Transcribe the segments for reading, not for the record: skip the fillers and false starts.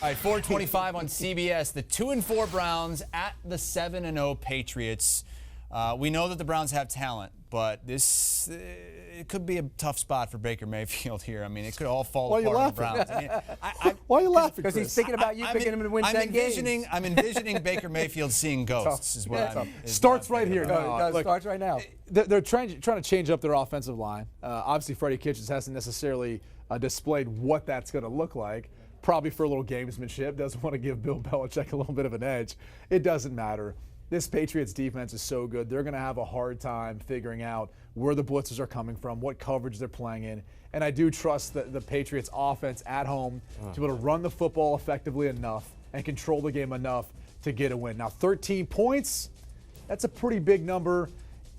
All right, 4:25 on CBS. The 2-4 Browns at the 7-0 Patriots. We know that the Browns have talent, but it could be a tough spot for Baker Mayfield here. I mean, it could all fall apart on the Browns. I mean, why are you laughing? Because he's thinking about you picking him to win 10 games. I'm envisioning Baker Mayfield seeing ghosts. Is what I'm. Starts right here. Look, starts right now. They're trying to change up their offensive line. Obviously, Freddie Kitchens hasn't necessarily displayed what that's going to look like. Probably for a little gamesmanship. Doesn't want to give Bill Belichick a little bit of an edge. It doesn't matter. This Patriots defense is so good. They're going to have a hard time figuring out where the blitzes are coming from, what coverage they're playing in. And I do trust the Patriots offense at home to be able to run the football effectively enough and control the game enough to get a win. Now, 13 points, that's a pretty big number.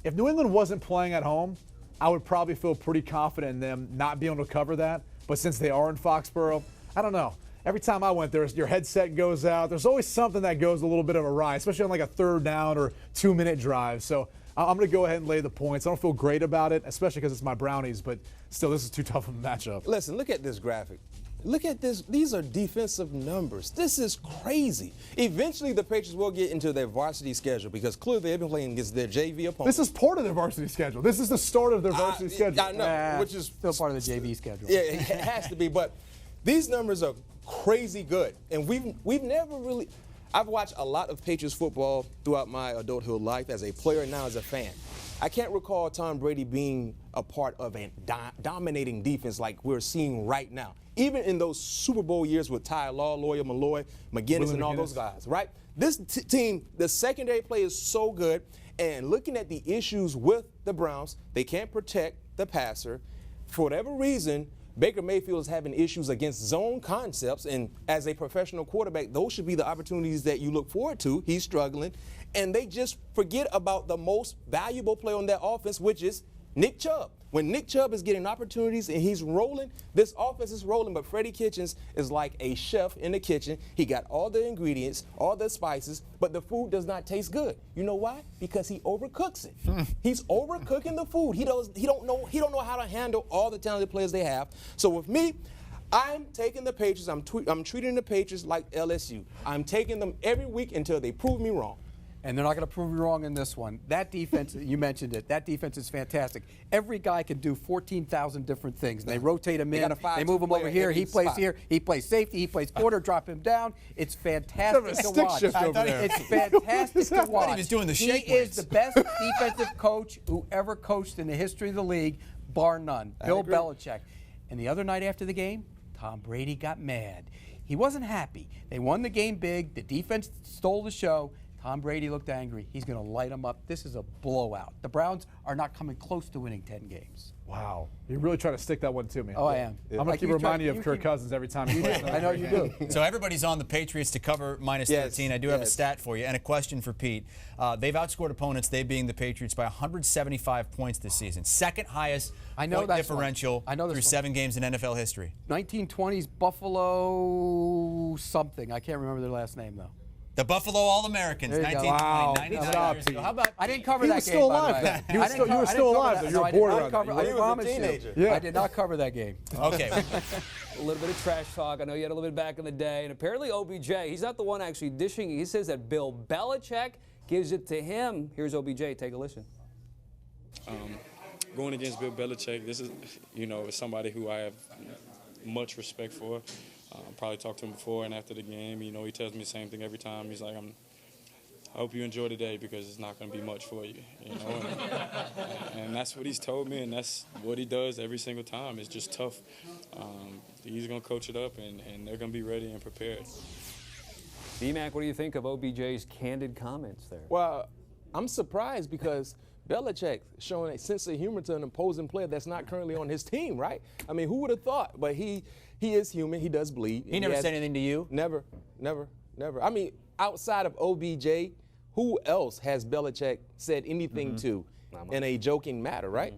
If New England wasn't playing at home, I would probably feel pretty confident in them not being able to cover that. But since they are in Foxborough, I don't know. Every time I went there, your headset goes out. There's always something that goes a little bit of a awry, especially on like a third down or 2-minute drive. So I'm going to go ahead and lay the points. I don't feel great about it, especially because it's my Brownies, but still, this is too tough of a matchup. Listen, look at this graphic. Look at this. These are defensive numbers. This is crazy. Eventually, the Patriots will get into their varsity schedule because clearly they've been playing against their JV opponents. This is part of their varsity schedule. This is the start of their varsity schedule. I know, which is still part of the JV schedule. Yeah, it has to be. But these numbers are crazy good, and we've never really. I've watched a lot of Patriots football throughout my adulthood life as a player and now as a fan. I can't recall Tom Brady being a part of a dominating defense like we're seeing right now. Even in those Super Bowl years with Ty Law, Lawyer Malloy, McGinnis, and all those guys, right? This team, the secondary play is so good, and looking at the issues with the Browns, they can't protect the passer. For whatever reason, Baker Mayfield is having issues against zone concepts, and as a professional quarterback, those should be the opportunities that you look forward to. He's struggling, and they just forget about the most valuable player on that offense, which is Nick Chubb. When Nick Chubb is getting opportunities and he's rolling, this offense is rolling, but Freddie Kitchens is like a chef in the kitchen. He got all the ingredients, all the spices, but the food does not taste good. You know why? Because he overcooks it. He's overcooking the food. He don't know how to handle all the talented players they have. So with me, I'm taking the Patriots. I'm treating the Patriots like LSU. I'm taking them every week until they prove me wrong. And they're not going to prove you wrong in this one. That defense, you mentioned it, that defense is fantastic. Every guy can do 14,000 different things. They rotate him in, they move him over here, he plays here, he plays safety, he plays quarter, drop him down. It's fantastic to watch. It's fantastic to watch. He was doing the shake He is the best defensive coach who ever coached in the history of the league, bar none. Bill Belichick. And the other night after the game, Tom Brady got mad. He wasn't happy. They won the game big. The defense stole the show. Tom Brady looked angry. He's going to light them up. This is a blowout. The Browns are not coming close to winning 10 games. Wow. You're really trying to stick that one to me. Oh, I am. I'm going to keep reminding you of Kirk Cousins every time you play. I know you do. So everybody's on the Patriots to cover minus 13. I do have a stat for you and a question for Pete. They've outscored opponents, they being the Patriots, by 175 points this season. Second highest point differential through 7 games in NFL history. 1920s Buffalo something. I can't remember their last name, though. The Buffalo All-Americans, 1920, 99 years ago. How about I didn't cover that game. He was still alive then. You were still alive then. You were born around that. I promise you. I did not cover that game. Okay. A little bit of trash talk. I know you had a little bit back in the day. And apparently OBJ, he's not the one actually dishing. He says that Bill Belichick gives it to him. Here's OBJ. Take a listen. Going against Bill Belichick, this is, is somebody who I have much respect for. Probably talked to him before and after the game. He tells me the same thing every time. He's like, I hope you enjoy the day because it's not going to be much for you. And that's what he's told me, and that's what he does every single time. It's just tough. He's going to coach it up, and they're going to be ready and prepared. B-Mac, what do you think of OBJ's candid comments there? Well, I'm surprised because Belichick showing a sense of humor to an opposing player that's not currently on his team, right? I mean, who would have thought? But he is human. He does bleed. He never said anything to you? Never. I mean, outside of OBJ, who else has Belichick said anything to in a joking matter, right?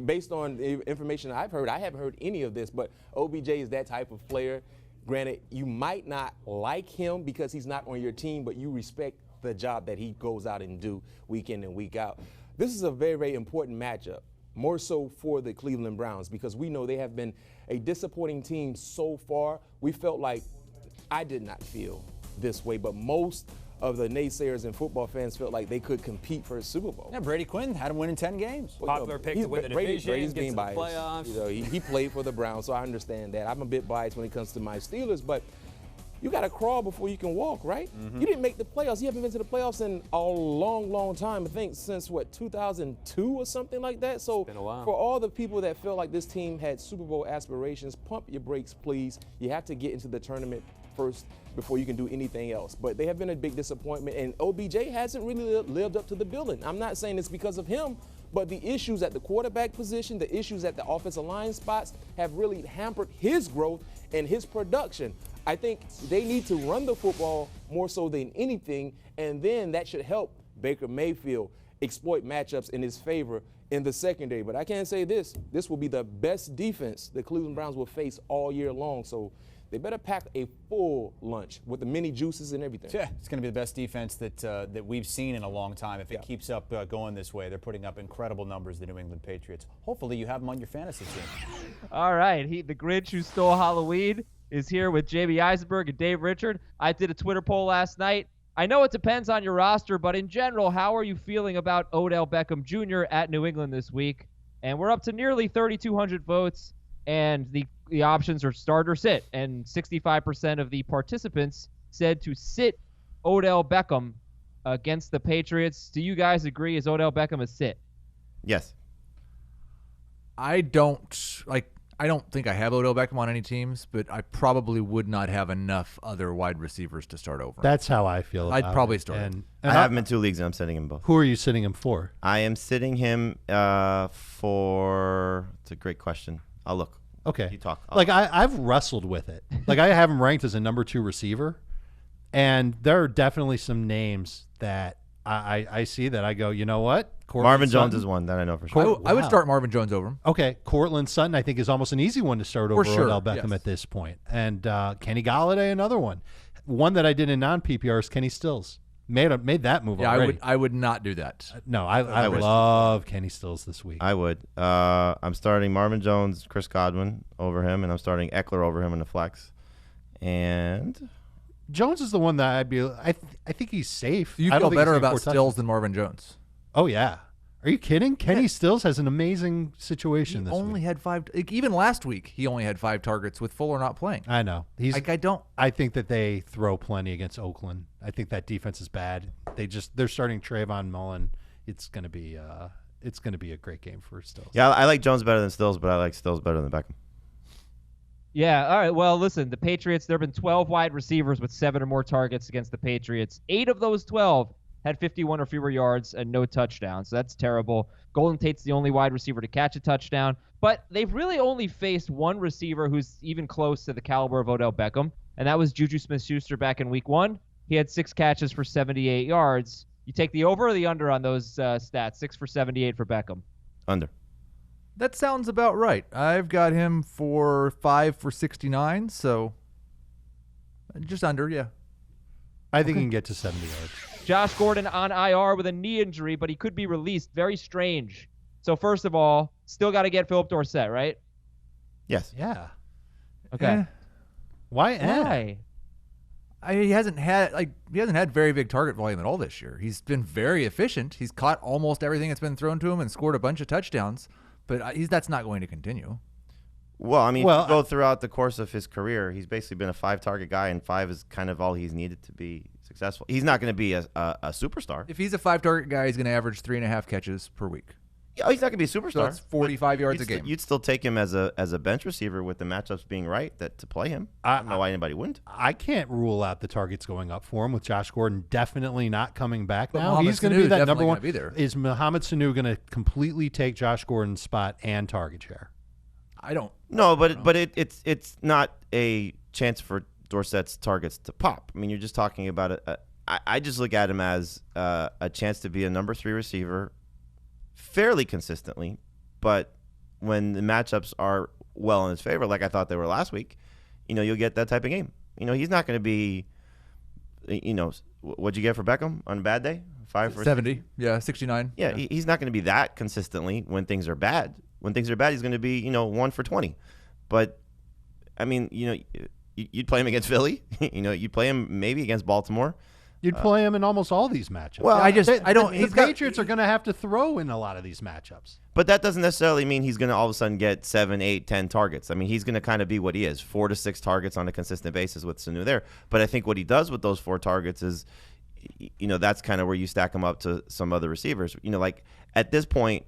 Based on the information I've heard, I haven't heard any of this, but OBJ is that type of player. Granted, you might not like him because he's not on your team, but you respect the job that he goes out and do week in and week out. This is a very, very important matchup, more so for the Cleveland Browns, because we know they have been a disappointing team so far. We felt like I did not feel this way, but most of the naysayers and football fans felt like they could compete for a Super Bowl. Yeah, Brady Quinn had him winning 10 games. Popular pick to win the division, Brady's get being to the biased. playoffs. You know, he played for the Browns, so I understand that. I'm a bit biased when it comes to my Steelers, but you got to crawl before you can walk, right? You didn't make the playoffs. You haven't been to the playoffs in a long, long time. I think since, 2002 or something like that? So been a while. for all the people that feel like this team had Super Bowl aspirations, pump your brakes, please. You have to get into the tournament first before you can do anything else. But they have been a big disappointment, and OBJ hasn't really lived up to the billing. I'm not saying it's because of him, but the issues at the quarterback position, the issues at the offensive line spots have really hampered his growth and his production. I think they need to run the football more so than anything, and then that should help Baker Mayfield exploit matchups in his favor in the secondary. But I can say this will be the best defense the Cleveland Browns will face all year long. So they better pack a full lunch with the mini juices and everything. Yeah, it's going to be the best defense that we've seen in a long time. If it keeps up going this way, they're putting up incredible numbers, the New England Patriots. Hopefully you have them on your fantasy team. All right, the Grinch who stole Halloween is here with JB Eisenberg and Dave Richard. I did a Twitter poll last night. I know it depends on your roster, but in general, how are you feeling about Odell Beckham Jr. at New England this week? And we're up to nearly 3,200 votes, and the options are start or sit. And 65% of the participants said to sit Odell Beckham against the Patriots. Do you guys agree? Is Odell Beckham a sit? Yes. I don't think I have Odell Beckham on any teams, but I probably would not have enough other wide receivers to start over. That's how I feel about I'd probably it. start him. And I have him in 2 leagues, and I'm sitting him both. Who are you sitting him for? I am sitting him for – it's a great question. I'll look. Okay. You talk. I've wrestled with it. I have him ranked as a number 2 receiver, and there are definitely some names that I see that I go, you know what? Marvin Jones is one that I know for sure. I would start Marvin Jones over him. Okay, Cortland Sutton I think is almost an easy one to start over sure, Odell Beckham yes. at this point. And Kenny Golladay, another one. One that I did in non-PPR is Kenny Stills. Made that move already. I would not do that. No, I love Kenny Stills this week. I would. I'm starting Marvin Jones, Chris Godwin over him, and I'm starting Eckler over him in the flex. And Jones is the one that I'd be. I think he's safe. You I don't feel think better he's gonna about score touchdowns. Stills than Marvin Jones. Oh yeah. Are you kidding? Kenny Stills has an amazing situation this Only week. had 5. Even last week, he only had 5 targets with Fuller not playing. I know. I think that they throw plenty against Oakland. I think that defense is bad. They're starting Trayvon Mullen. It's gonna be a great game for Stills. yeah, I like Jones better than Stills, but I like Stills better than Beckham. Yeah, all right. Well, listen, the Patriots, there have been 12 wide receivers with 7 or more targets against the Patriots. 8 of those 12 had 51 or fewer yards and no touchdowns. So that's terrible. Golden Tate's the only wide receiver to catch a touchdown. But they've really only faced one receiver who's even close to the caliber of Odell Beckham, and that was Juju Smith-Schuster back in Week 1. He had 6 catches for 78 yards. You take the over or the under on those stats? 6 for 78 for Beckham. Under. That sounds about right. I've got him for 5 for 69, so just under, yeah. I think he can get to 70 yards. Josh Gordon on IR with a knee injury, but he could be released. Very strange. So first of all, still got to get Philip Dorsett, right? Yes. Yeah. Okay. Why? He hasn't had very big target volume at all this year. He's been very efficient. He's caught almost everything that's been thrown to him and scored a bunch of touchdowns, but that's not going to continue. Well, I mean, if you go throughout the course of his career, he's basically been a 5-target guy, and 5 is kind of all he's needed to be successful. He's not going to be a superstar. If he's a 5-target guy, he's going to average 3.5 catches per week. Yeah, he's not going to be a superstar. So that's 45 yards a game. You'd still take him as a bench receiver with the matchups being right to play him. I don't know why anybody wouldn't. I can't rule out the targets going up for him with Josh Gordon definitely not coming back But now. Mohamed He's going to Sanu be that definitely number one. gonna be there. Is Mohamed Sanu going to completely take Josh Gordon's spot and target share? I don't. No, but it's not a chance for Dorsett's targets to pop. I mean, you're just talking about I just look at him as a chance to be a number 3 receiver fairly consistently, but when the matchups are well in his favor, like I thought they were last week, you'll get that type of game. He's not going to be, what'd you get for Beckham on a bad day? 5 for 70, 69. Yeah, he's not going to be that consistently when things are bad. When things are bad, he's going to be, 1 for 20. But, I mean, you You'd play him against Philly. You'd play him maybe against Baltimore. You'd play him in almost all these matchups. Well, I don't. The Patriots are going to have to throw in a lot of these matchups. But that doesn't necessarily mean he's going to all of a sudden get 7, 8, 10 targets. I mean, he's going to kind of be what he is, 4 to 6 targets on a consistent basis with Sanu there. But I think what he does with those 4 targets is, that's kind of where you stack him up to some other receivers. Like at this point,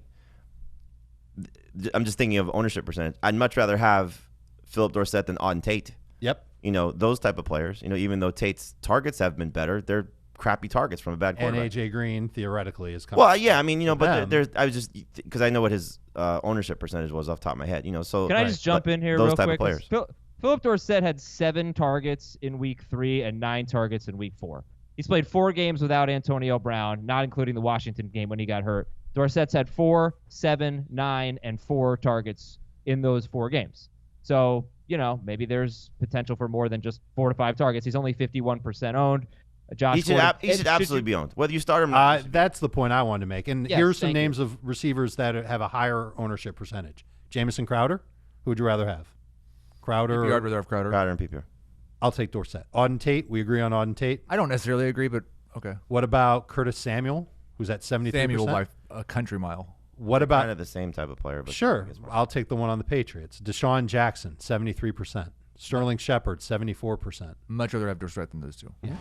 I'm just thinking of ownership percentage. I'd much rather have Philip Dorsett than Auden Tate. Yep. Those type of players. Even though Tate's targets have been better, they're crappy targets from a bad quarterback. And AJ Green theoretically is coming. Well, yeah, I mean, but there's. I was just because I know what his ownership percentage was off the top of my head. So can I just jump in here those real type quick? Of players. Philip Dorsett had 7 targets in Week 3 and 9 targets in Week 4. He's played 4 games without Antonio Brown, not including the Washington game when he got hurt. Dorsett's had 4, 7, 9, and 4 targets in those 4 games. So, maybe there's potential for more than just 4 to 5 targets. He's only 51% owned. He should absolutely be owned, whether you start him or not. That's the point I wanted to make. And Yes, here's some thank names you. of receivers that have a higher ownership percentage. Jamison Crowder, who would you rather have? Crowder? PPR, I'd rather have Crowder. Crowder and PPR. I'll take Dorsett. Auden Tate, we agree on Auden Tate. I don't necessarily agree, but okay. What about Curtis Samuel, who's at 73%? Samuel by a country mile. What about kind of the same type of player? But sure, I'll take the one on the Patriots. Deshaun Jackson, 73%. Sterling Shepard, 74%. Much rather have Dorsett than those two. Yeah.